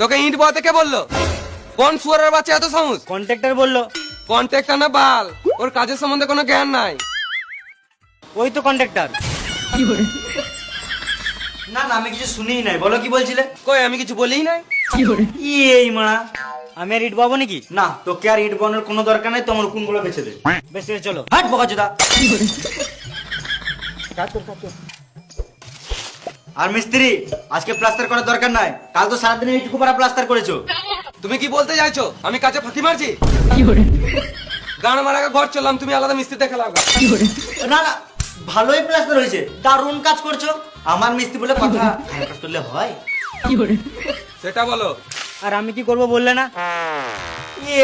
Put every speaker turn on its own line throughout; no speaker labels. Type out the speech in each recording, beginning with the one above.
তোকে ইট বসাতে কে বললো? কোন শুয়ারের বাচ্চা এত সাহস?
কন্ট্রাক্টর বললো।
কন্ট্রাক্টর না বাল, ওর কাজের সম্বন্ধে কোনো জ্ঞান নাই।
ওই তো কন্ট্রাক্টর। না না, আমি কিছু শুনিই নাই, বলো কি বলছিলে?
কই আমি কিছু বলিই নাই।
এই মা, আমি আর ইট বাবো নাকি? না, তোকে আর ইট বানোর কোনো দরকার নাই, তোমার কোনগুলো বেছে দে। বেশ ঠিক আছে, চলো। হাট বোকাচোদা। আর মিস্ত্রি, আজকে প্লাস্টার করার দরকার নাই, কাল তো সারাদিন এইটুকু পারা প্লাস্টার করেছো।
তুমি কি বলতে চাইছো আমি কাজে ফাঁকি মারছি? গান মারা ঘর চললাম, তুমি আলাদা মিস্ত্রি দেখে লাগা।
না না, ভালোই প্লাস্টার হয়েছে, দারুণ কাজ করছো। আমার মিস্ত্রি বলে কথা, ভালো কাজ করলে হয়।
সেটা বলো।
আর আমি কি করব বললে না?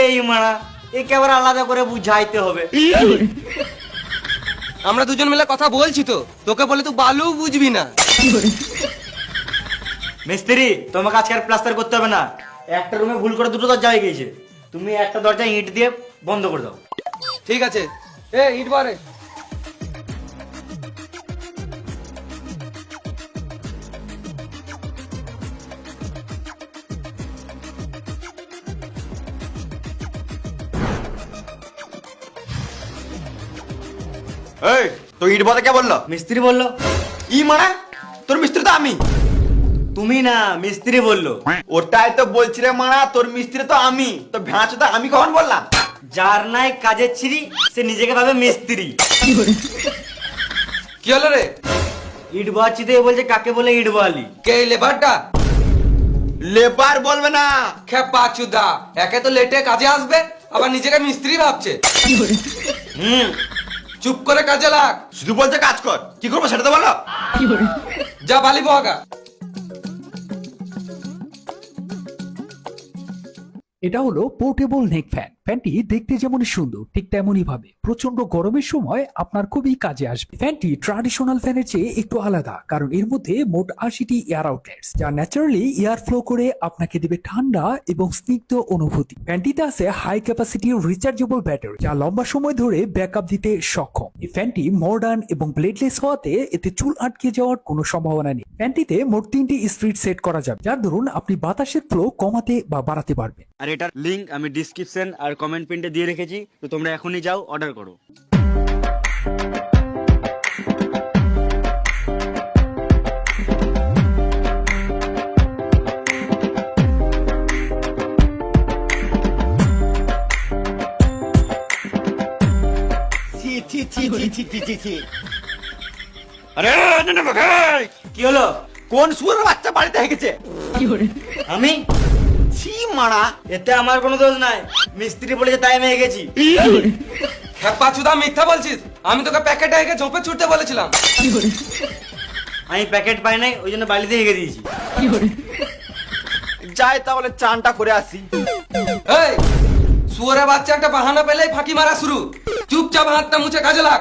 এই মারা, একে আবার আলাদা করে বুঝাইতে হবে।
আমরা দুজন মিলে কথা বলছি তো, তোকে বলে তুই বালু বুঝবি না।
মিস্ত্রি, তোমাকে আজকে আর প্লাস্টার করতে হবে না। একটা রুমে ভুল করে দুটো দরজা হয়ে গেছে, তুমি একটা দরজা ইট দিয়ে বন্ধ করে দাও।
ঠিক আছে, এ ইট বারে।
এই তো ইট বলতে কে বললো?
মিস্ত্রি বললো।
ই মানে তোর মিস্ত্রি তো আমি।
তুমি না, মিস্ত্রি বললো।
ওটাই তো বলছি রে মানা, তোর মিস্ত্রি তো আমি, তো ভেড়াচো তো আমি কখন বললাম?
যার নাই কাজের ছিরি, সে নিজেকে ভাবে মিস্ত্রি।
কি হলো রে?
ইট বাচিতে বলছে কাকে বলে ইট বালি।
কে এই লেবারটা?
লেবার বলবে না।
খেপা চুদা, একে তো লেটে কাজে আসবে, আবার নিজেকে মিস্ত্রি ভাবছে। চুপ করে কাজে লাগ।
শুধু বলছে কাজ কর, কি করবো সেটা তো বলো।
যা বালি বহাগা।
এটা হলো পোর্টেবল নেক ফ্যান। ফ্যানটি দেখতে যেমন সুন্দর ঠিক তেমনই ভাবে প্রচন্ড গরমের সময় আপনার খুবই কাজে আসবে। ফ্যানটি ট্রাডিশনাল ফ্যানের চেয়ে একটু আলাদা, কারণ এর মধ্যে মোট 80টি এয়ার আউটলেটস, যা ন্যাচারালি এয়ার ফ্লো করে আপনাকে দেবে ঠান্ডা এবং স্নিগ্ধ অনুভূতি। ফ্যানটিতে আছে হাই ক্যাপাসিটি রিচার্জেবল ব্যাটারি, যা লম্বা সময় ধরে ব্যাকআপ দিতে সক্ষম। এই ফ্যানটি মডার্ন এবং ব্লেডলেস হওয়াতে এতে চুল আটকে যাওয়ার কোনো সম্ভাবনা নেই। ফ্যানটিতে মোট 3টি স্পিড সেট করা যাবে, যার দরুন আপনি বাতাসের ফ্লো কমাতে বা বাড়াতে পারবেন।
আর এটার লিংক আমি ডিসক্রিপশন আর কমেন্ট পিনটে দিয়ে রেখেছি, তো তোমরা এখনই যাও অর্ডার করো।
ছি ছি ছি ছি ছি ছি ছি ছি। আরে না না ভাই,
কি হলো?
কোন সুরের বাচ্চা বাড়িতে হেগেছে?
আমি?
ছি মানা।
এতে আমার কোনো দোষ নাই, মিস্ত্রি বলেছে তাই আমি গেছি।
খেপা চুদা, মিথ্যা বলছিস। আমি তোকে প্যাকেটে হেগে ঝোপে ছুটতে বলেছিলাম।
আমি প্যাকেট পাই নাই, ওই জন্য বাড়িতে রেখে দিয়েছি।
যাই তাহলে চানটা করে আসি।
এই শুয়োরের বাচ্চা একটা বাহানা পেলেই ফাঁকি মারা শুরু। চুপচাপ হাতটা মুছে কাজে লাগ।